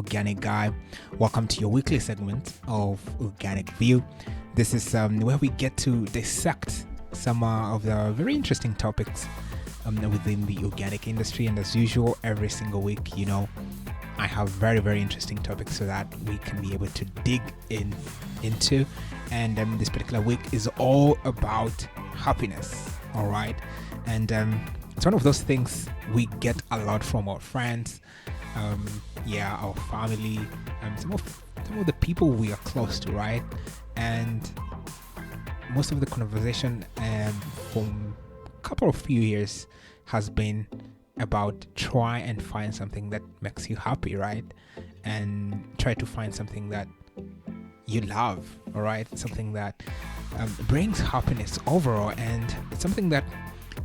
Organic Guy. Welcome to your weekly segment of Organic View. This is where we get to dissect some of the very interesting topics within the organic industry. And as usual, every single week, I have very, very interesting topics so that we can be able to dig into. And this particular week is all about happiness. All right. And it's one of those things we get a lot from our friends, our family, some of the people we are close to, right? And most of the conversation from a couple of few years has been about try and find something that makes you happy, right? And try to find something that you love, all right? Something that brings happiness overall. And it's something that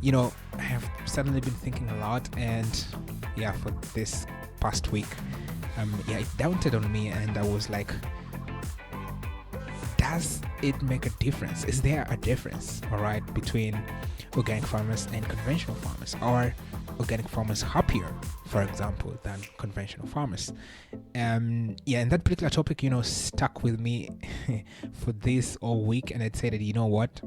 I have suddenly been thinking a lot, and for this past week, it dawned on me, and I was like, does it make a difference? Is there a difference, all right, between organic farmers and conventional farmers? Are organic farmers happier, for example, than conventional farmers? And that particular topic, stuck with me for this all week, and I'd say that,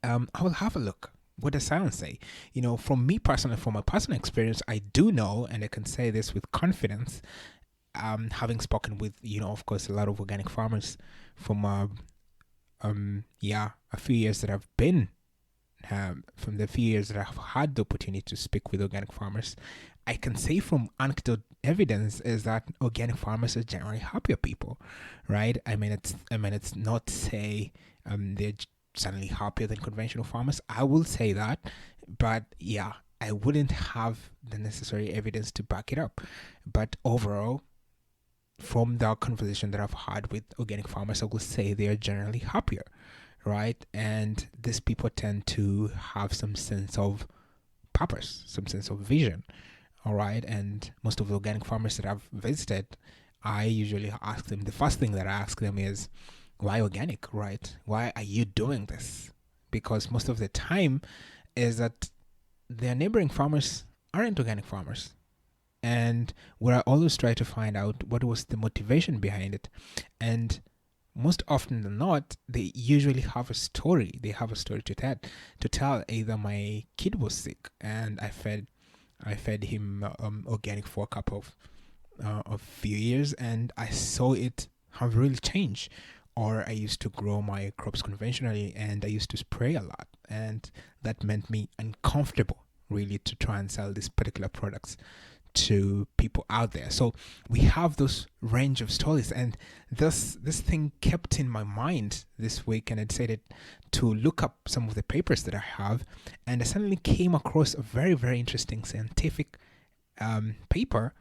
I will have a look. What does science say? From me personally, from my personal experience, I do know, and I can say this with confidence, having spoken with, of course, a lot of organic farmers from, a few years that I've been, from the few years that I've had the opportunity to speak with organic farmers, I can say from anecdotal evidence is that organic farmers are generally happier people, right? It's not to say they're certainly happier than conventional farmers. I will say that, but I wouldn't have the necessary evidence to back it up. But overall, from the conversation that I've had with organic farmers, I will say they are generally happier, right? And these people tend to have some sense of purpose, some sense of vision, all right? And most of the organic farmers that I've visited, I usually ask them, the first thing that I ask them is, why organic, right? Why are you doing this? Because most of the time is that their neighboring farmers aren't organic farmers. And where I always try to find out what was the motivation behind it. And most often than not, they usually have a story. They have a story to tell. Either my kid was sick and I fed him organic for a couple of few years, and I saw it have really changed. Or I used to grow my crops conventionally and I used to spray a lot, and that meant me uncomfortable really to try and sell these particular products to people out there. So we have those range of stories, and this thing kept in my mind this week, and I decided to look up some of the papers that I have, and I suddenly came across a very, very interesting scientific paper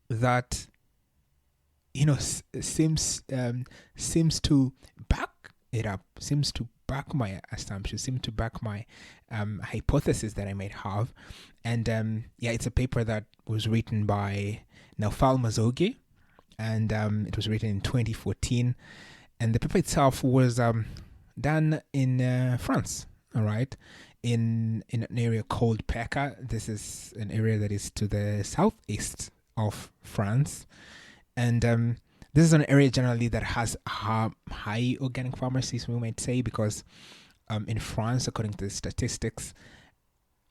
that seems to back it up, seems to back my assumption, seems to back my hypothesis that I might have. And it's a paper that was written by Naoufel Mzoughi, and it was written in 2014. And the paper itself was done in France, all right, in an area called Pecca. This is an area that is to the southeast of France. And this is an area generally that has high organic pharmacies, we might say, because in France, according to the statistics,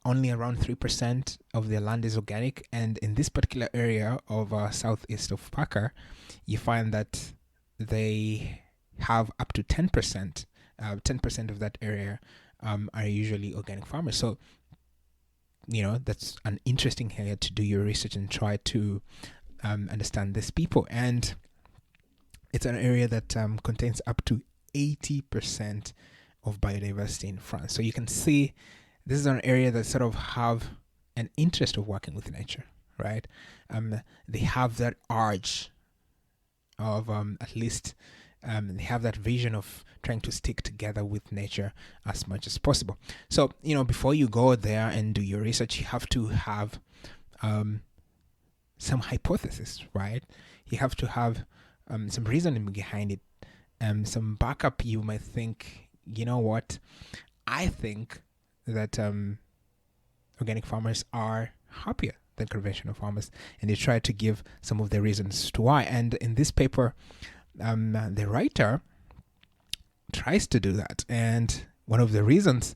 only around 3% of their land is organic. And in this particular area of southeast of Paca, you find that they have up to 10%. 10% of that area are usually organic farmers. So, that's an interesting area to do your research and try to understand these people. And it's an area that contains up to 80% of biodiversity in France. So you can see this is an area that sort of have an interest of working with nature, right? They have that urge of at least they have that vision of trying to stick together with nature as much as possible. So, before you go there and do your research, you have to have some hypothesis, right? You have to have some reasoning behind it, some backup. You might think, what? I think that organic farmers are happier than conventional farmers, and they try to give some of the reasons to why. And in this paper, the writer tries to do that. And one of the reasons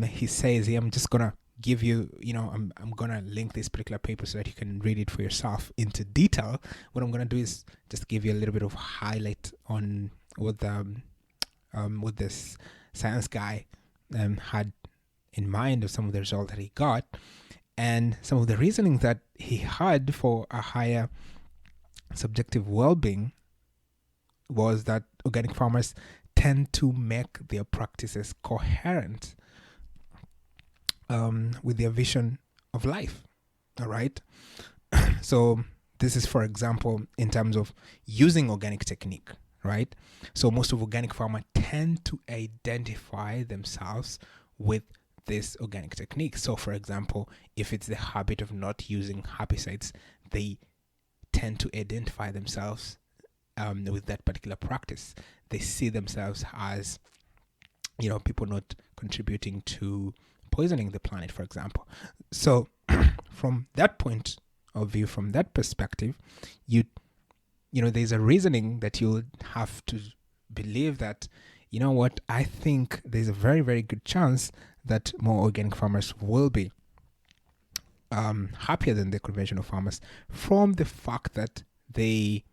he says, I'm just gonna give you, I'm gonna link this particular paper so that you can read it for yourself into detail. What I'm gonna do is just give you a little bit of highlight on what this science guy had in mind of some of the results that he got, and some of the reasoning that he had for a higher subjective well-being was that organic farmers tend to make their practices coherent with their vision of life. All right. So this is, for example, in terms of using organic technique, right? So most of organic farmers tend to identify themselves with this organic technique. So for example, if it's the habit of not using herbicides, they tend to identify themselves with that particular practice. They see themselves as, people not contributing to poisoning the planet, for example. So from that point of view, from that perspective, there's a reasoning that you have to believe that, I think there's a very, very good chance that more organic farmers will be happier than the conventional farmers, from the fact that they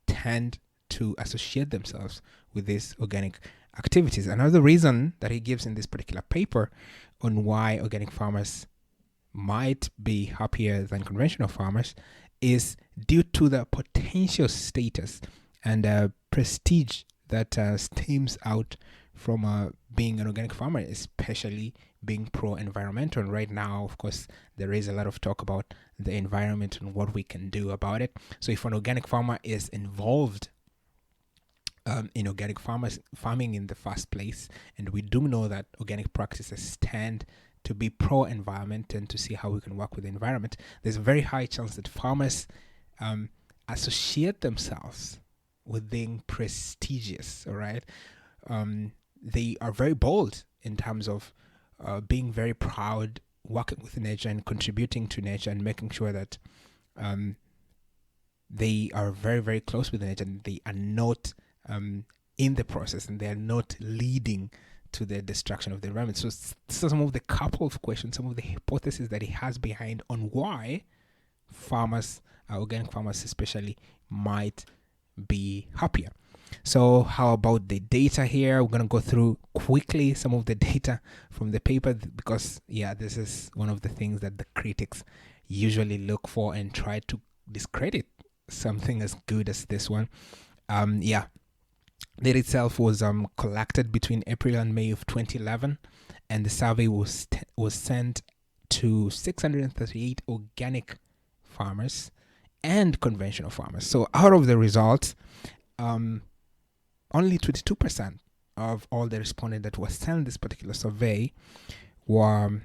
tend to associate themselves with these organic activities. Another reason that he gives in this particular paper on why organic farmers might be happier than conventional farmers is due to the potential status and prestige that stems out from being an organic farmer, especially being pro-environmental. Right now, of course, there is a lot of talk about the environment and what we can do about it. So if an organic farmer is involved in organic farming in the first place, and we do know that organic practices tend to be pro-environment and to see how we can work with the environment, there's a very high chance that farmers associate themselves with being prestigious. All right. They are very bold in terms of being very proud, working with nature and contributing to nature, and making sure that they are very, very close with nature, and they are not in the process, and they are not leading to the destruction of the environment. So some of the couple of questions, some of the hypotheses that he has behind on why farmers, organic farmers especially, might be happier. So how about the data here? We're going to go through quickly some of the data from the paper, because this is one of the things that the critics usually look for and try to discredit something as good as this one. Data itself was collected between April and May of 2011, and the survey was sent to 638 organic farmers and conventional farmers. So out of the results, only 22% of all the respondents that were sent this particular survey were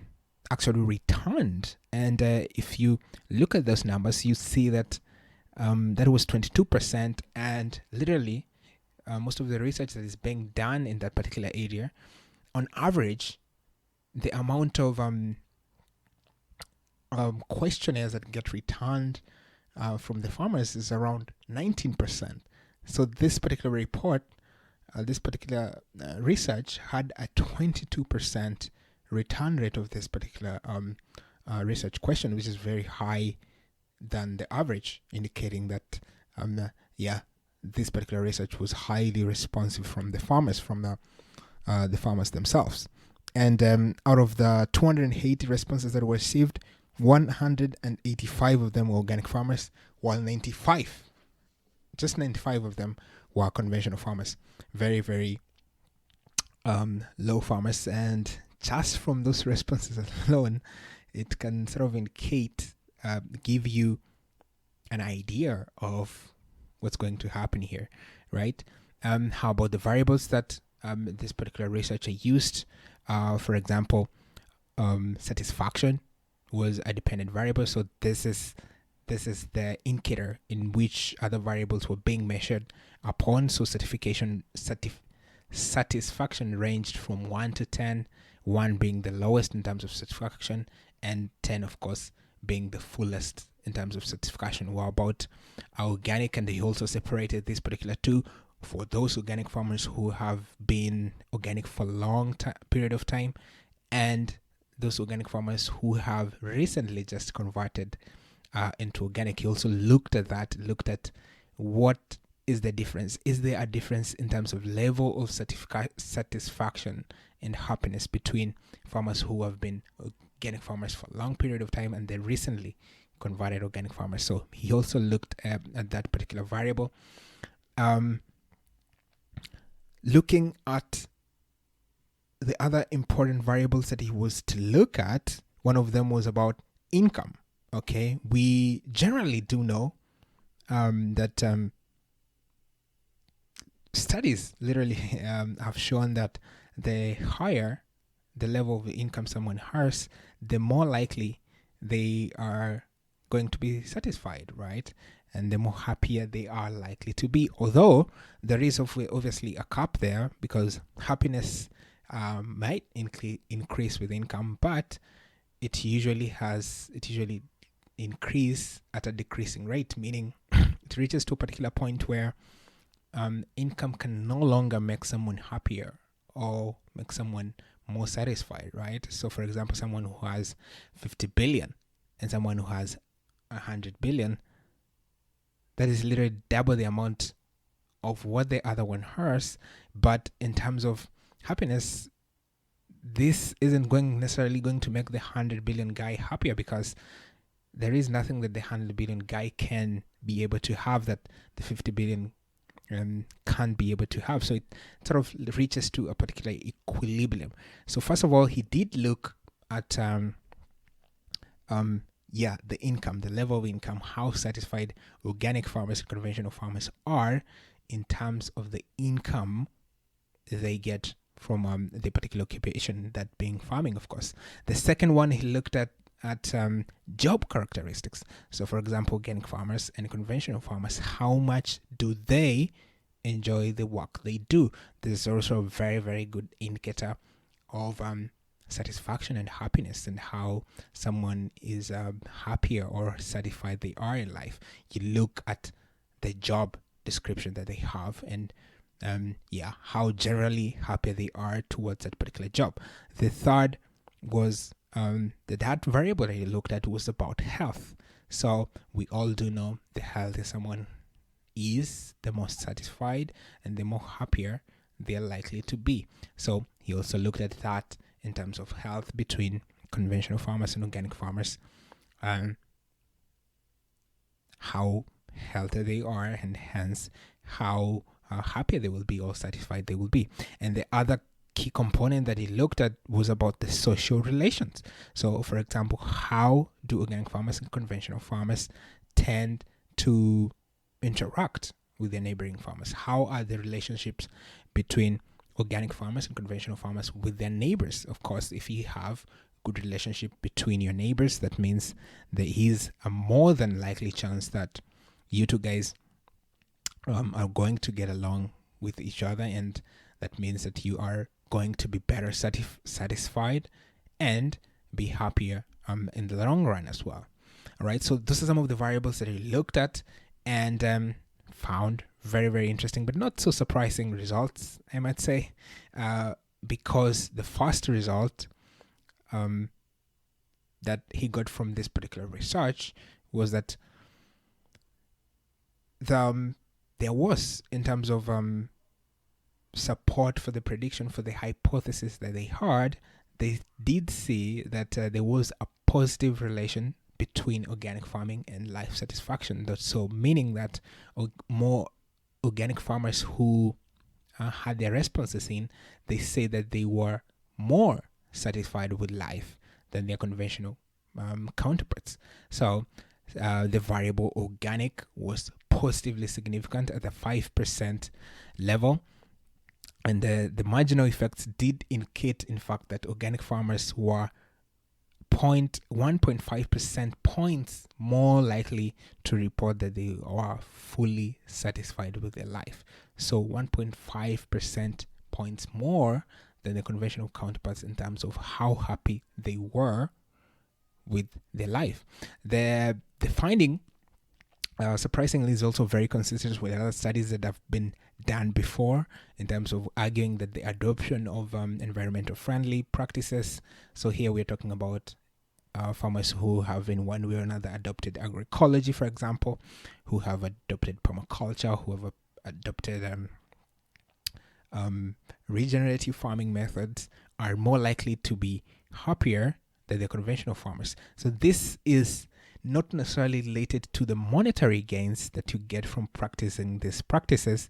actually returned. And if you look at those numbers, you see that that was 22%, and literally most of the research that is being done in that particular area, on average, the amount of questionnaires that get returned from the farmers is around 19%. So this particular report, this particular research had a 22% return rate of this particular research question, which is very high than the average, indicating that this particular research was highly responsive from the farmers, from the farmers themselves. And out of the 280 responses that were received, 185 of them were organic farmers, while 95 of them were conventional farmers. Very, very low farmers. And just from those responses alone, it can sort of indicate, give you an idea of what's going to happen here, right? How about the variables that this particular researcher used? For example, satisfaction was a dependent variable. So this is the indicator in which other variables were being measured upon. So satisfaction ranged from 1 to 10, 1 being the lowest in terms of satisfaction, and 10, of course, being the fullest in terms of satisfaction were about organic, and they also separated this particular two for those organic farmers who have been organic for a long period of time, and those organic farmers who have recently just converted into organic. He also looked at what is the difference. Is there a difference in terms of level of satisfaction and happiness between farmers who have been organic farmers for a long period of time and they recently converted organic farmers? So he also looked at that particular variable. Looking at the other important variables that he was to look at, one of them was about income. Okay, we generally do know that studies literally have shown that the higher the level of income someone has, the more likely they are going to be satisfied, right? And the more happier they are likely to be. Although there is obviously a cap there, because happiness might increase with income, but it usually increase at a decreasing rate, meaning it reaches to a particular point where income can no longer make someone happier or make someone more satisfied, right? So for example, someone who has 50 billion and someone who has 100 billion, that is literally double the amount of what the other one has. But in terms of happiness, this isn't necessarily going to make the 100 billion guy happier, because there is nothing that the 100 billion guy can be able to have that the 50 billion can't be able to have. So it sort of reaches to a particular equilibrium. So first of all, he did look at the income, the level of income, how satisfied organic farmers and conventional farmers are in terms of the income they get from the particular occupation, that being farming, of course. The second one, he looked at job characteristics. So for example, organic farmers and conventional farmers, how much do they enjoy the work they do? This is also a very, very good indicator of satisfaction and happiness, and how someone is happier or satisfied they are in life. You look at the job description that they have, and how generally happy they are towards that particular job. The third was that variable that he looked at was about health. So we all do know the healthier someone is, the more satisfied and the more happier they're likely to be. So he also looked at that in terms of health between conventional farmers and organic farmers, how healthy they are, and hence how happy they will be or satisfied they will be. And the other key component that he looked at was about the social relations. So for example, how do organic farmers and conventional farmers tend to interact with their neighboring farmers? How are the relationships between organic farmers and conventional farmers with their neighbors? Of course, if you have good relationship between your neighbors, that means there is a more than likely chance that you two guys are going to get along with each other, and that means that you are going to be better satisfied and be happier in the long run as well. All right, so those are some of the variables that he looked at and found very, very interesting, but not so surprising results, I might say, because the first result that he got from this particular research was that there was, in terms of support for the prediction, for the hypothesis that they had, they did see that there was a positive relation between organic farming and life satisfaction. So meaning that more organic farmers who had their responses in, they say that they were more satisfied with life than their conventional counterparts. So the variable organic was positively significant at the 5% level. And the marginal effects did indicate, in fact, that organic farmers were 1.5% points more likely to report that they are fully satisfied with their life. So 1.5% points more than the conventional counterparts in terms of how happy they were with their life. The finding, surprisingly, is also very consistent with other studies that have been done before in terms of arguing that the adoption of environmental friendly practices. So here we're talking about farmers who have in one way or another adopted agroecology, for example, who have adopted permaculture, who have adopted regenerative farming methods, are more likely to be happier than the conventional farmers. So this is not necessarily related to the monetary gains that you get from practicing these practices,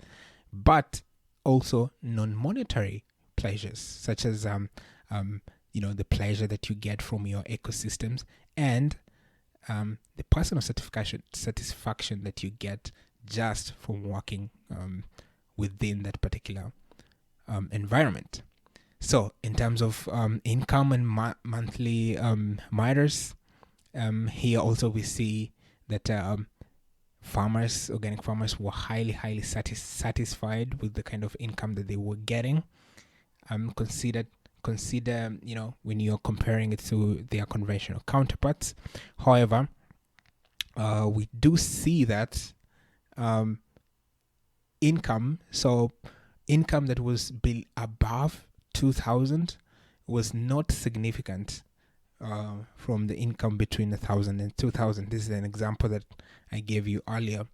but also non-monetary pleasures, such as the pleasure that you get from your ecosystems, and the personal satisfaction that you get just from working within that particular environment. So in terms of income and monthly matters, here also we see that organic farmers were highly satisfied with the kind of income that they were getting. Consider when you're comparing it to their conventional counterparts. However, we do see that income that was above 2,000 was not significant from the income between 1,000 and 2,000. This is an example that I gave you earlier.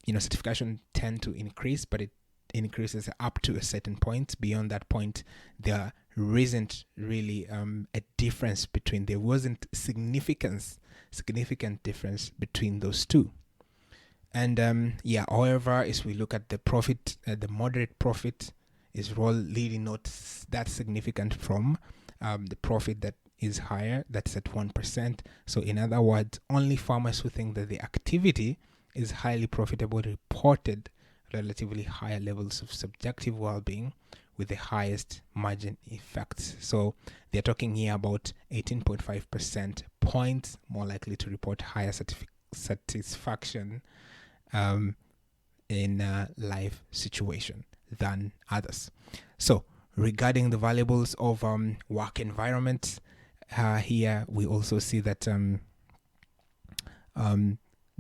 Certification tend to increase, but it increases up to a certain point. Beyond that point, there isn't really a difference between. There wasn't significant difference between those two. And however, as we look at the profit, the moderate profit is really not that significant from the profit that is higher, that's at 1%. So in other words, only farmers who think that the activity is highly profitable reported relatively higher levels of subjective well-being with the highest margin effects. So they're talking here about 18.5% points more likely to report higher satisfaction in a life situation than others. So regarding the variables of work environment, here we also see that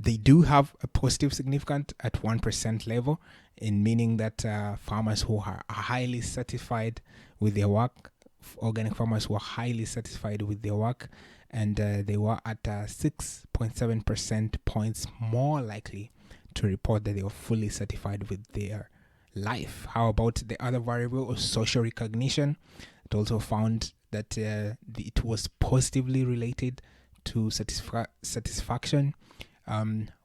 they do have a positive significance at 1% level, in meaning that farmers who are highly satisfied with their work, organic farmers were highly satisfied with their work, and they were at 6.7% points more likely to report that they were fully satisfied with their life. How about the other variable of social recognition? It also found that it was positively related to satisfaction,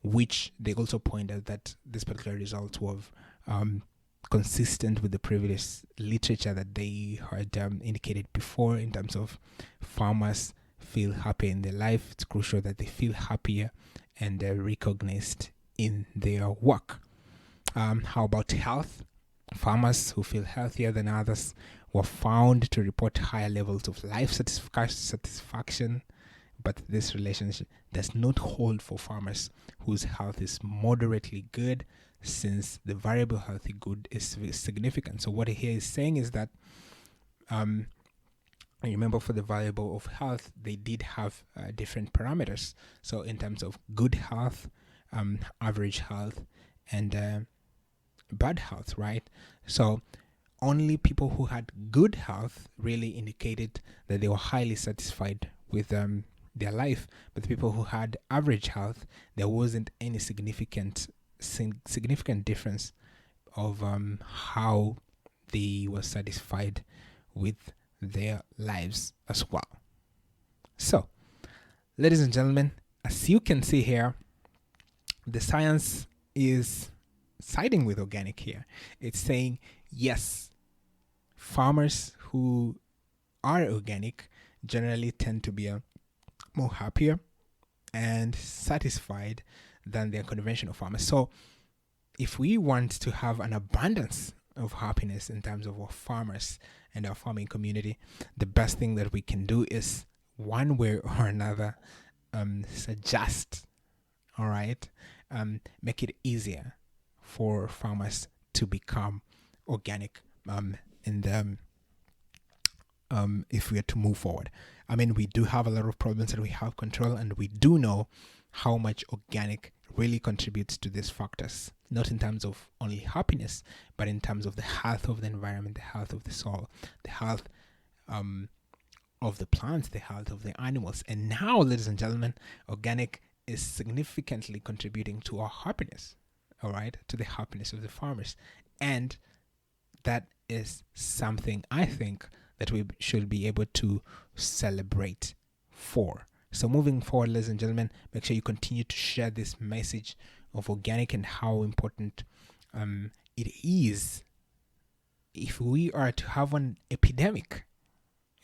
which they also pointed that this particular result was consistent with the previous literature that they had indicated before in terms of farmers feel happier in their life. It's crucial that they feel happier and recognized in their work. How about health? Farmers who feel healthier than others were found to report higher levels of life satisfaction, but this relationship does not hold for farmers whose health is moderately good, since the variable healthy good is significant. So what he is saying is that remember, for the variable of health, they did have different parameters. So in terms of good health, average health, and bad health, right? So only people who had good health really indicated that they were highly satisfied with their life. But the people who had average health, there wasn't any significant difference of how they were satisfied with their lives as well. So, ladies and gentlemen, as you can see here, the science is siding with organic here. It's saying, yes, farmers who are organic generally tend to be more happier and satisfied than their conventional farmers. So if we want to have an abundance of happiness in terms of our farmers and our farming community, the best thing that we can do is, one way or another, suggest, all right, make it easier for farmers to become organic in the if we are to move forward. I mean, we do have a lot of problems that we have control, and we do know how much organic really contributes to these factors, not in terms of only happiness, but in terms of the health of the environment, the health of the soil, the health of the plants, the health of the animals. And now, ladies and gentlemen, organic is significantly contributing to our happiness, all right, to the happiness of the farmers. And that is something I think that we should be able to celebrate for. So moving forward, ladies and gentlemen, make sure you continue to share this message of organic and how important it is if we are to have an epidemic.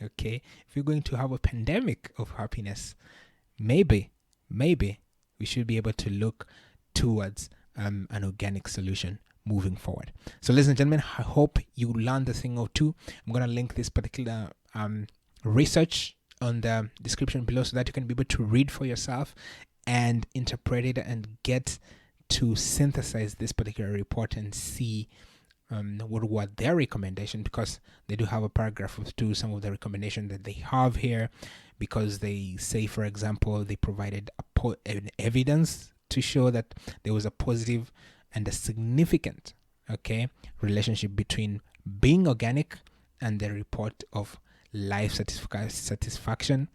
Okay, if we're going to have a pandemic of happiness, maybe we should be able to look towards an organic solution moving forward. So ladies and gentlemen, I hope you learned a thing or two. I'm going to link this particular research on the description below so that you can be able to read for yourself and interpret it and get to synthesize this particular report and see what were their recommendation, because they do have a paragraph to some of the recommendation that they have here, because they say, for example, they provided an evidence to show that there was a positive and a significant relationship between being organic and the report of life satisfaction.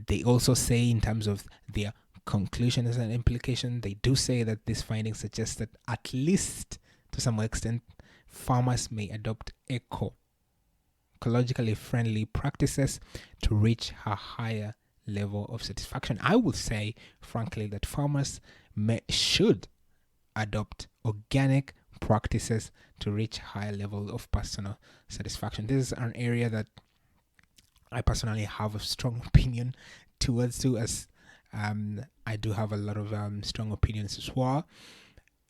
They also say, in terms of their conclusions and implication, they do say that these findings suggest that at least to some extent farmers may adopt ecologically friendly practices to reach a higher level of satisfaction. I would say, frankly, that farmers should adopt organic practices to reach higher level of personal satisfaction. This is an area that I personally have a strong opinion towards too, as I do have a lot of strong opinions as well.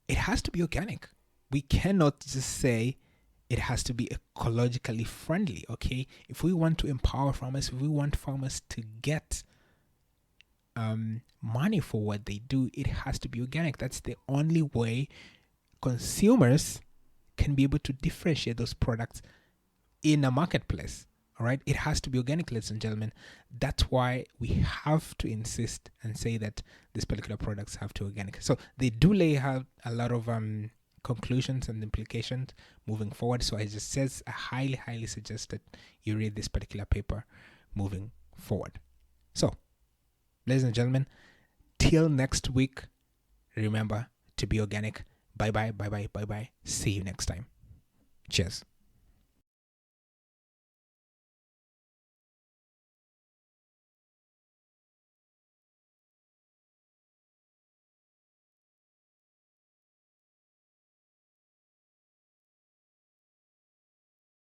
It has to be organic. We cannot just say it has to be ecologically friendly, okay? If we want to empower farmers, if we want farmers to get money for what they do, it has to be organic. That's the only way consumers can be able to differentiate those products in a marketplace. All right, it has to be organic, ladies and gentlemen. That's why we have to insist and say that these particular products have to be organic. So they do lay out a lot of conclusions and implications moving forward. So I just says I highly suggest that you read this particular paper moving forward. So, ladies and gentlemen, till next week, remember to be organic. Bye bye. See you next time. Cheers.